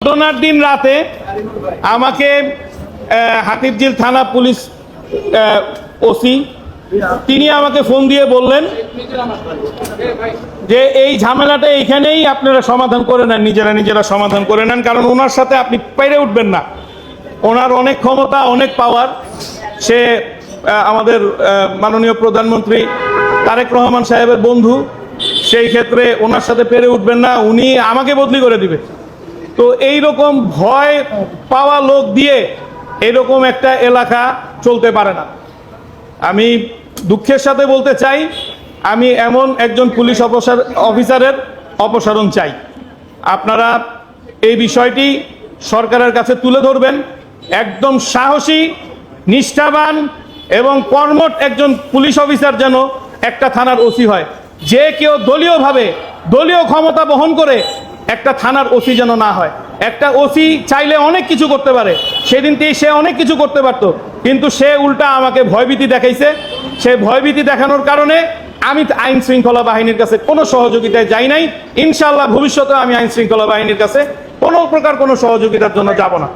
ঘটনার দিন রাতে আমাকে হাতিরঝিল থানা পুলিশ ওসি তিনি আমাকে ফোন দিয়ে বললেন যে এই ঝামেলাটা এইখানেই আপনারা সমাধান করে নেন, নিজেরা সমাধান করে নেন, কারণ ওনার সাথে আপনি পেরে উঠবেন না। ওনার অনেক ক্ষমতা, অনেক পাওয়ার। সে আমাদের মাননীয় প্রধানমন্ত্রী তারেক রহমান সাহেবের বন্ধু, সেই ক্ষেত্রে ওনার সাথে পেরে উঠবেন না, উনি আমাকে বদলি করে দিবে। তো এই রকম ভয় পাওয়া লোক দিয়ে এরকম একটা এলাকা চলতে পারে না। আমি দুঃখের সাথে বলতে চাই, আমি এমন একজন পুলিশ অফিসারের অপসারণ চাই। আপনারা এই বিষয়টি সরকারের কাছে তুলে ধরবেন। একদম সাহসী, নিষ্ঠাবান এবং কর্মঠ একজন পুলিশ অফিসার যেন একটা থানার ওসি হয়। যে কেউ দলীয়ভাবে দলীয় ক্ষমতা বহন করে একটা থানার ওসি যেন না হয়। একটা ওসি চাইলে অনেক কিছু করতে পারে, সেদিনতেই সে অনেক কিছু করতে পারতো, কিন্তু সে উল্টা আমাকে ভয়ভীতি দেখাইছে। সে ভয়ভীতি দেখানোর কারণে আমি আইন শৃঙ্খলা বাহিনীর কাছে কোনো সহযোগিতায় যাই নাই। ইনশাআল্লাহ ভবিষ্যতে আমি আইন শৃঙ্খলা বাহিনীর কাছে কোনো প্রকার কোনো সহযোগিতার জন্য যাব না।